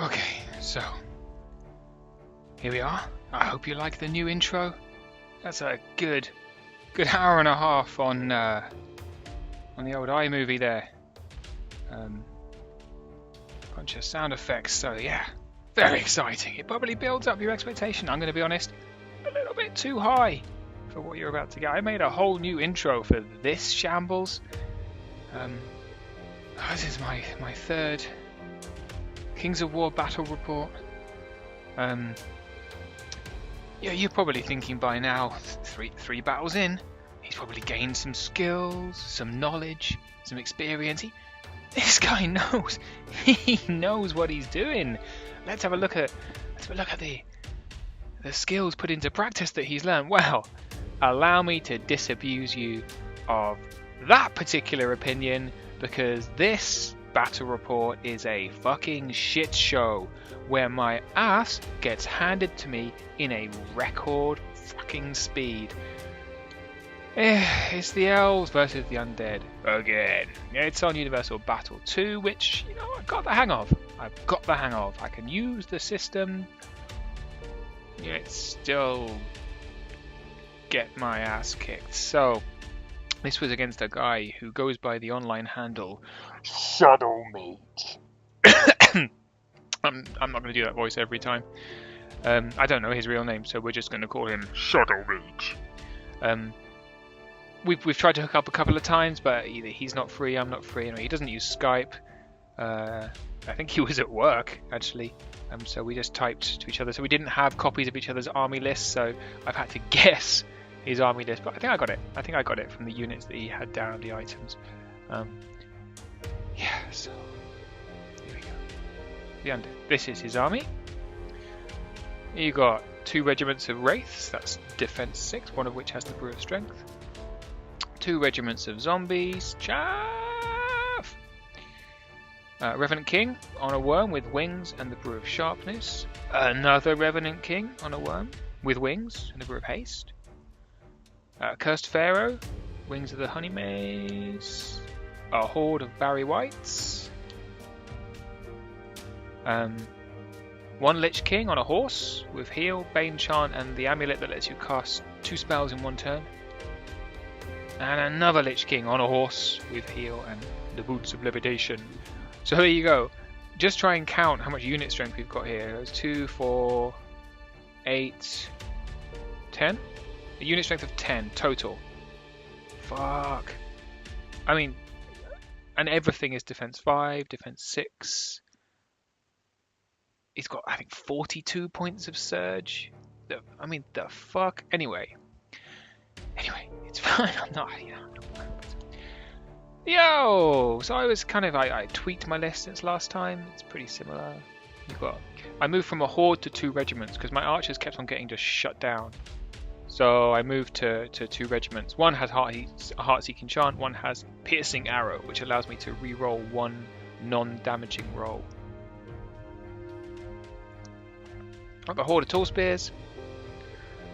Okay, so here we are. I hope you like the new intro. That's a good hour and a half on the old iMovie there. Bunch of sound effects, so yeah, very exciting. It probably builds up your expectation. I'm going to be honest, a little bit too high for what you're about to get. I made a whole new intro for this shambles. This is my third Kings of War battle report. Yeah, you're probably thinking by now, three battles in, he's probably gained some skills, some knowledge, some experience. This guy knows. He knows what he's doing. Let's have a look at the skills put into practice that he's learned. Well, allow me to disabuse you of that particular opinion, because this battle report is a fucking shit show where my ass gets handed to me in a record fucking speed. It's the Elves versus the Undead again. It's on Universal Battle 2, which, you know, I've got the hang of. I can use the system, yet still get my ass kicked. So this was against a guy who goes by the online handle Shadow Mage. I'm not going to do that voice every time. I don't know his real name, so we're just going to call him Shadow Mage. We've tried to hook up a couple of times, but either he's not free, I'm not free. He doesn't use Skype. I think he was at work actually. So we just typed to each other. So we didn't have copies of each other's army lists. So I've had to guess his army list, but I think I got it. I think I got it from the units that he had down, the items. Yeah. So here we go. The Undead. This is his army. You got 2 regiments of Wraiths. That's defense 6, one of which has the Brew of Strength. 2 regiments of zombies. Chaff! Revenant King on a worm with wings and the Brew of Sharpness. Another Revenant King on a worm with wings and the Brew of Haste. Cursed Pharaoh, wings of the Honey Maze. A horde of Barry Whites. 1 Lich King on a horse with heal, Bane Chant, and the amulet that lets you cast 2 spells in one turn. And another Lich King on a horse with heal and the Boots of Levitation. So there you go. Just try and count how much unit strength we've got here. There's 2, 4, 8, 10. A unit strength of 10 total. Fuck. I mean, and everything is defense 5, defense 6. He's got, I think, 42 points of surge. I mean, the fuck? Anyway, it's fine. I'm not. Yo! So I tweaked my list since last time. It's pretty similar. I moved from a horde to 2 regiments because my archers kept on getting just shut down. So I moved to 2 regiments. One has Heart-Seeking Chant, one has Piercing Arrow, which allows me to re-roll 1 non-damaging roll. I've got a horde of Tall Spears,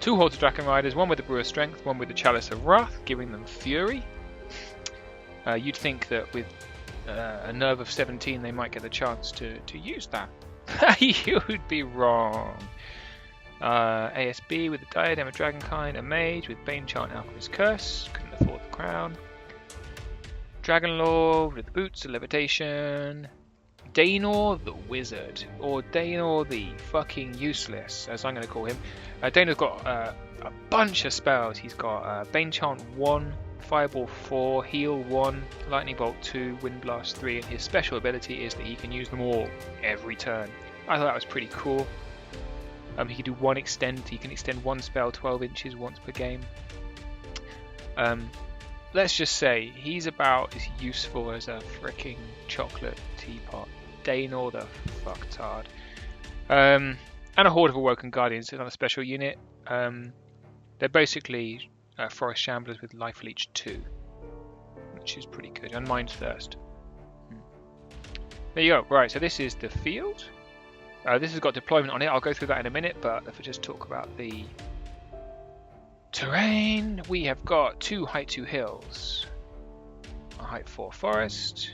2 hordes of Draken Riders, 1 with the Brew of Strength, 1 with the Chalice of Wrath, giving them Fury. You'd think that with a nerve of 17 they might get the chance to use that. You would be wrong. ASB with the Diadem of Dragonkind, a Mage with Bane Chant, Alchemist's Curse, couldn't afford the crown. Dragonlord with the Boots of Levitation. Daenor the Wizard, or Daenor the fucking useless, as I'm going to call him. Daenor's got a bunch of spells. He's got Bane Chant 1, Fireball 4, Heal 1, Lightning Bolt 2, Wind Blast 3, and his special ability is that he can use them all every turn. I thought that was pretty cool. He can do one extend. He can extend 1 spell 12 inches once per game. Let's just say he's about as useful as a freaking chocolate teapot. Daenor the fucktard. And a horde of Awoken Guardians is on a special unit. They're basically Forest Shamblers with Life Leech 2, which is pretty good. And Mind Thirst. There you go. Right, so this is the field. This has got deployment on it. I'll go through that in a minute, but if I just talk about the terrain, we have got 2 height 2 hills, a height 4 forest,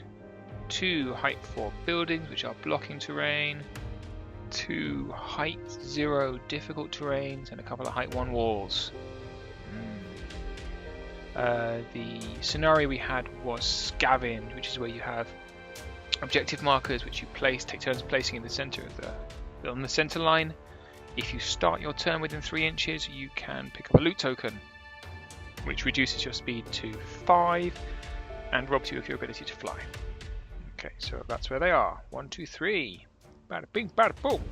2 height 4 buildings which are blocking terrain, 2 height 0 difficult terrains and a couple of height 1 walls. The scenario we had was scavenge, which is where you have objective markers which you take turns placing in the center of on the center line. If you start your turn within 3 inches, you can pick up a loot token, which reduces your speed to 5 and robs you of your ability to fly. Okay, so that's where they are. 1, 2, 3. Bada bing, bada boom.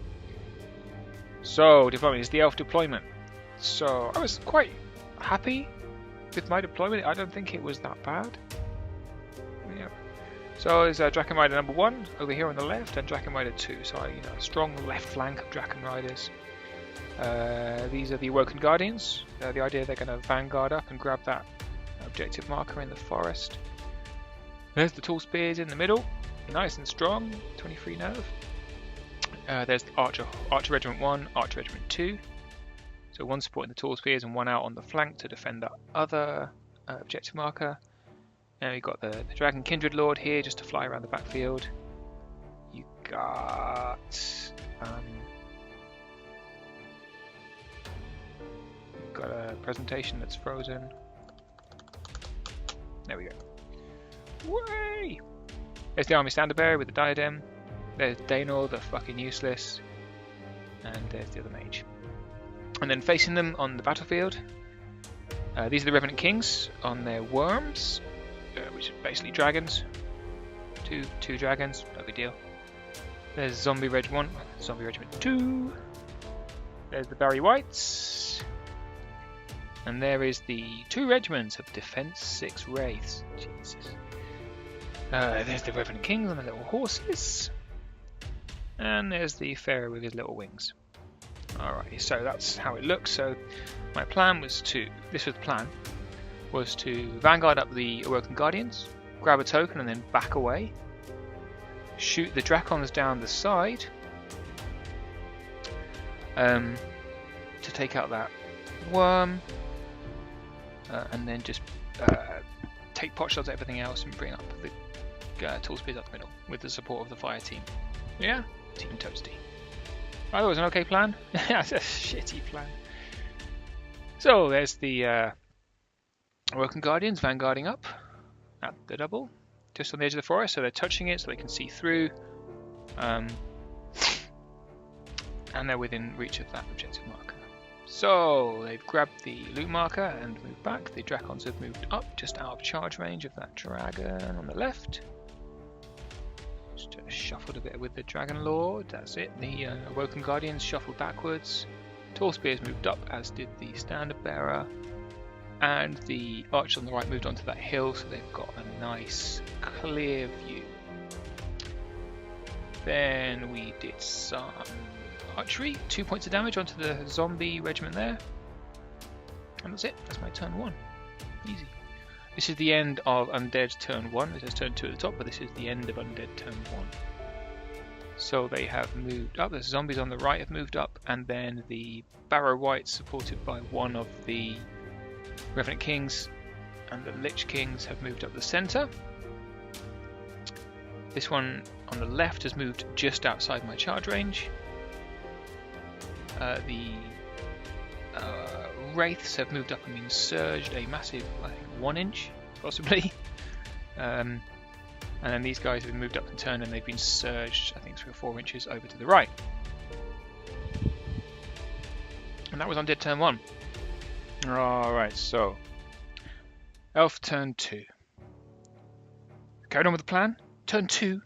So deployment is the elf deployment. So I was quite happy with my deployment. I don't think it was that bad. Yeah. So there's Draken Rider number 1 over here on the left, and Draken Rider 2. So a strong left flank of Draken Riders. These are the Awoken Guardians. The idea they're going to vanguard up and grab that objective marker in the forest. There's the Tall Spears in the middle, nice and strong, 23 nerve. There's the Archer Regiment 1, Archer Regiment 2. So 1 supporting the Tall Spears and 1 out on the flank to defend that other objective marker. Now we've got the Dragon Kindred Lord here just to fly around the backfield. You got a presentation that's frozen. There we go. Way! There's the Army Standard Bearer with the diadem. There's Daenor, the fucking useless. And there's the other mage. And then facing them on the battlefield, these are the Revenant Kings on their worms, which are basically dragons. Two dragons, no big deal. There's Zombie Reg 1, Zombie Regiment 2. There's the Barry Whites. And there is the 2 regiments of Defense 6 Wraiths. Jesus. There's the Revenant Kings on the little horses. And there's the Pharaoh with his little wings. Alright, so that's how it looks. So my plan was to vanguard up the Awoken Guardians, grab a token and then back away, shoot the Drakons down the side to take out that worm, and then just take pot shots at everything else and bring up the Tall Spears up the middle with the support of the fire team. Yeah, Team Toasty. I thought it was an okay plan. That's a shitty plan. So there's the Awoken Guardians vanguarding up at the double, just on the edge of the forest, so they're touching it so they can see through. And they're within reach of that objective marker. So they've grabbed the loot marker and moved back. The Drakons have moved up, just out of charge range of that dragon on the left. Just shuffled a bit with the Dragon Lord, that's it. The Awoken Guardians shuffled backwards. Tall Spears moved up, as did the Standard Bearer. And the Archers on the right moved onto that hill, so they've got a nice clear view. Then we did some archery, 2 points of damage onto the Zombie Regiment there. And that's it, that's my turn 1. Easy. This is the end of Undead's turn 1. It says turn 2 at the top, but this is the end of Undead turn 1. So they have moved up. The zombies on the right have moved up, and then the Barrow Whites, supported by one of the Revenant Kings and the Lich Kings, have moved up the centre. This one on the left has moved just outside my charge range. The Wraiths have moved up and been surged a massive, I think, 1 inch, possibly. And then these guys have moved up and turned, and they've been surged, I think, 3 or 4 inches over to the right. And that was Undead turn 1. Alright, so Elf turn 2. Going on with the plan? Turn 2.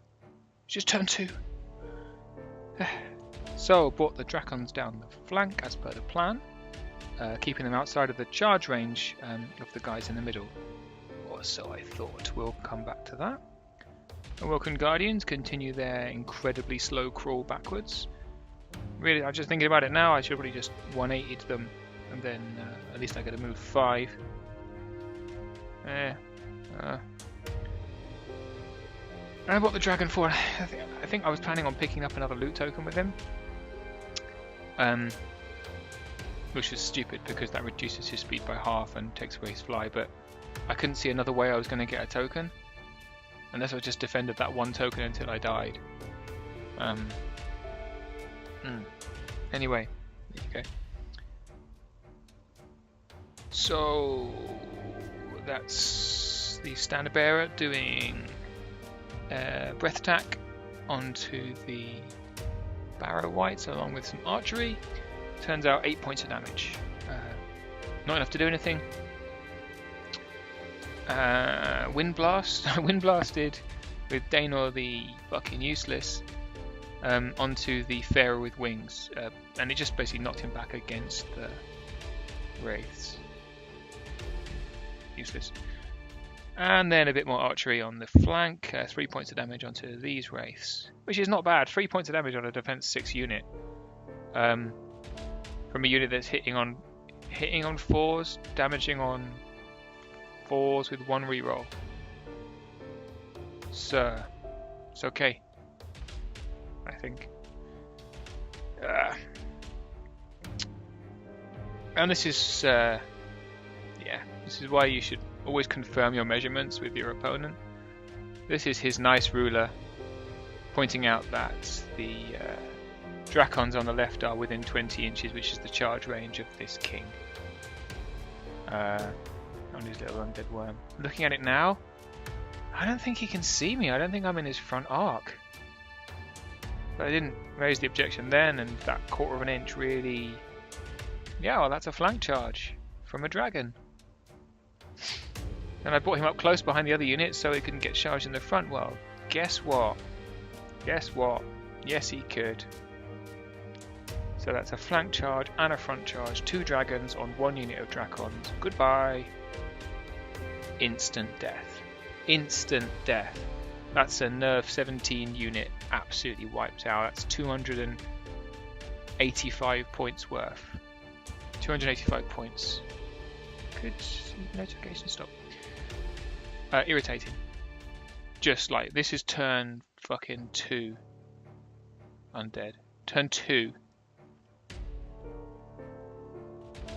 Just turn 2. So brought the Drakons down the flank as per the plan, keeping them outside of the charge range of the guys in the middle. Or so I thought. We'll come back to that. Awoken Guardians continue their incredibly slow crawl backwards. Really, I'm just thinking about it now, I should probably just 180'd them, and then at least I get to move 5. I bought the Dragon for, I think I was planning on picking up another loot token with him. Which is stupid because that reduces his speed by half and takes away his fly, but I couldn't see another way I was going to get a token. Unless I just defended that 1 token until I died. Anyway, there you go. So that's the standard bearer doing breath attack onto the barrow wights along with some archery. Turns out 8 points of damage. Not enough to do anything. Wind blast. Wind blasted with Daenor the fucking useless onto the Pharaoh with wings, and it just basically knocked him back against the wraiths. Useless. And then a bit more archery on the flank. 3 points of damage onto these wraiths, which is not bad. 3 points of damage on a defense 6 unit. From a unit that's hitting on 4s, damaging on 4s with 1 reroll. So it's okay, I think. And this is this is why you should always confirm your measurements with your opponent. This is his nice ruler pointing out that the Dracons on the left are within 20 inches, which is the charge range of this king. On his little undead worm. Looking at it now, I don't think he can see me. I don't think I'm in his front arc. But I didn't raise the objection then, and that 1/4 of an inch really... Yeah, well, that's a flank charge from a dragon. And I brought him up close behind the other units so he couldn't get charged in the front. Well, guess what? Guess what? Yes, he could. So that's a flank charge and a front charge. 2 dragons on 1 unit of Dracons. Goodbye. Instant death. Instant death. That's a nerf 17 unit absolutely wiped out. That's 285 points worth. 285 points. Could notification stop? Irritating. Just like this is turn fucking 2. Undead. Turn 2.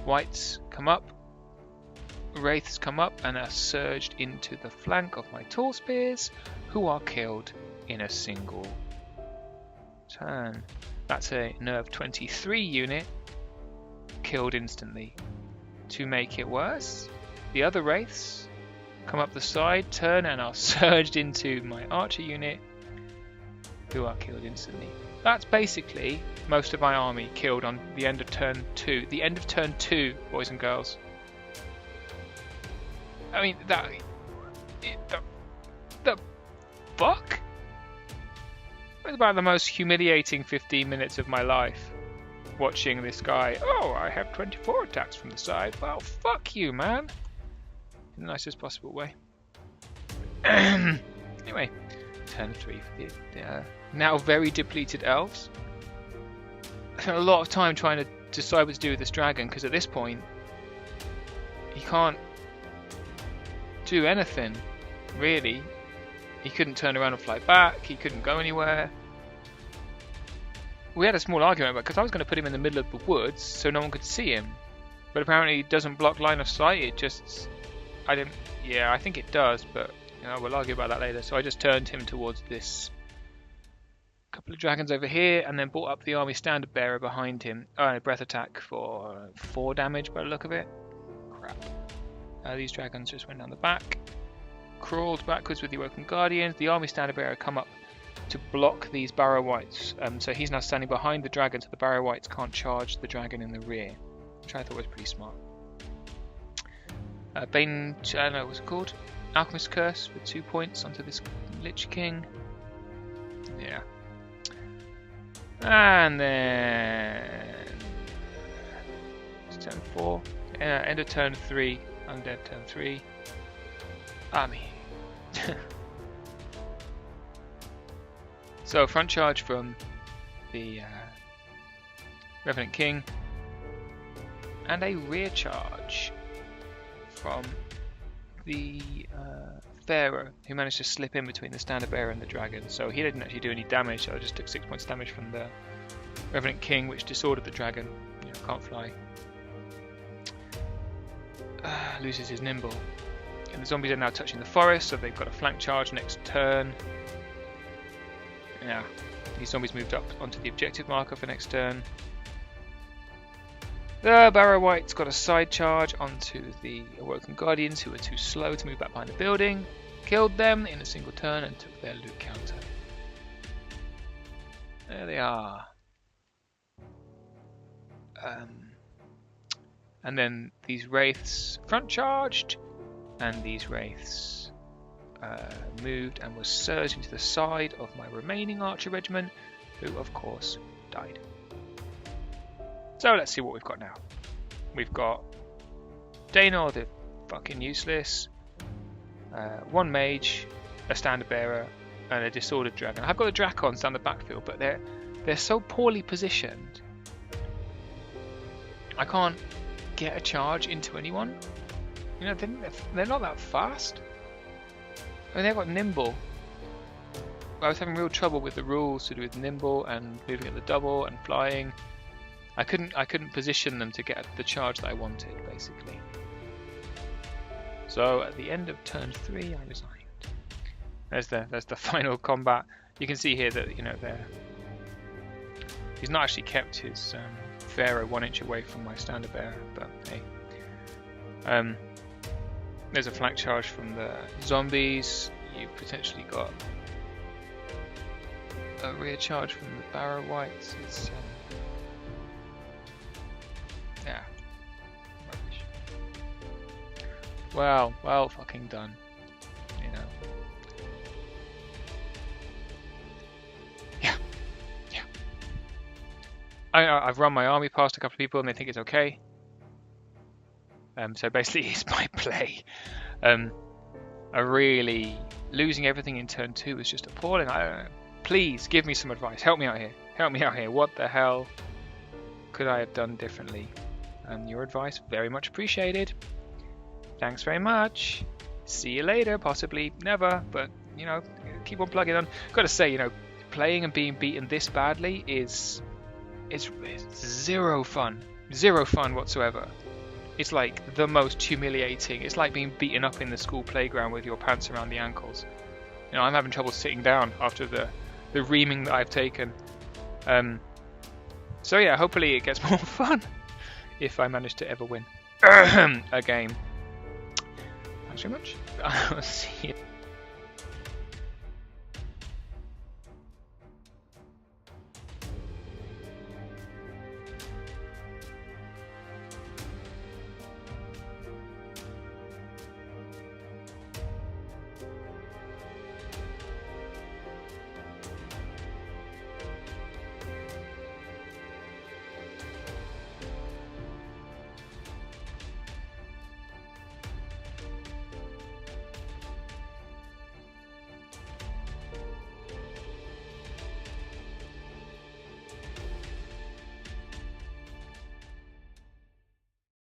Whites come up. Wraiths come up and are surged into the flank of my tall spears, who are killed in a single turn. That's a nerve 23 unit killed instantly. To make it worse, the other wraiths come up the side, turn, and are surged into my archer unit, who are killed instantly. That's basically most of my army killed on the end of turn 2. The end of turn 2, boys and girls. I mean, the fuck? It was about the most humiliating 15 minutes of my life. Watching this guy, oh, I have 24 attacks from the side. Well, fuck you, man. In the nicest possible way. Anyway, turn 3 for the now very depleted elves. I spent a lot of time trying to decide what to do with this dragon, because at this point, he can't do anything, really. He couldn't turn around and fly back, he couldn't go anywhere. We had a small argument about because I was going to put him in the middle of the woods so no one could see him, but apparently he doesn't block line of sight. It just, I think it does, but we'll argue about that later. So I just turned him towards this couple of dragons over here, and then brought up the army standard bearer behind him. Breath attack for 4 damage by the look of it. Crap. These dragons just went down the back, crawled backwards with the Awoken Guardians. The army standard bearer come up to block these barrow wights. So he's now standing behind the dragon, so the barrow wights can't charge the dragon in the rear, which I thought was pretty smart. Bane, what's it called? Alchemist Curse for 2 points onto this Lich King. Yeah. And then it's turn 4. End of turn 3. Undead turn 3. Army. So front charge from the Revenant King, and a rear charge from the Pharaoh, who managed to slip in between the standard bearer and the dragon. So he didn't actually do any damage, so I just took 6 points damage from the Revenant King, which disordered the dragon. Can't fly. Loses his nimble. And the zombies are now touching the forest, so they've got a flank charge next turn. Yeah, These zombies moved up onto the objective marker for next turn. The Barrow White's got a side charge onto the Awoken Guardians, who were too slow to move back behind the building. Killed them in a single turn and took their loot counter. There they are. And then these wraiths front charged, and these wraiths moved and was surging to the side of my remaining archer regiment, who of course died. So let's see what we've got now. We've got Daynor, the fucking useless, one mage, a standard bearer, and a disordered dragon. I've got the Dracons down the backfield, but they're so poorly positioned. I can't get a charge into anyone. You know, they're not that fast. I mean, they've got nimble. I was having real trouble with the rules to do with nimble and moving at the double and flying. I couldn't position them to get the charge that I wanted, basically. So at the end of turn 3, I resigned. There's the final combat. You can see here that, you know, he's not actually kept his Pharaoh 1 inch away from my standard bearer, but hey. There's a flank charge from the zombies. You've potentially got a rear charge from the Barrow Whites. It's yeah, rubbish. Well fucking done, you know. Yeah. I've run my army past a couple of people and they think it's okay. So basically, it's my play. Losing everything in turn 2 was just appalling. Please give me some advice. Help me out here. Help me out here. What the hell could I have done differently? Your advice, very much appreciated. Thanks very much. See you later. Possibly never, but you know, keep on plugging on. Got to say, you know, playing and being beaten this badly it's zero fun. Zero fun whatsoever. It's like the most humiliating. It's like being beaten up in the school playground with your pants around the ankles. You know, I'm having trouble sitting down after the reaming that I've taken. So yeah, hopefully it gets more fun if I manage to ever win a game. Thanks very much. I'll see you.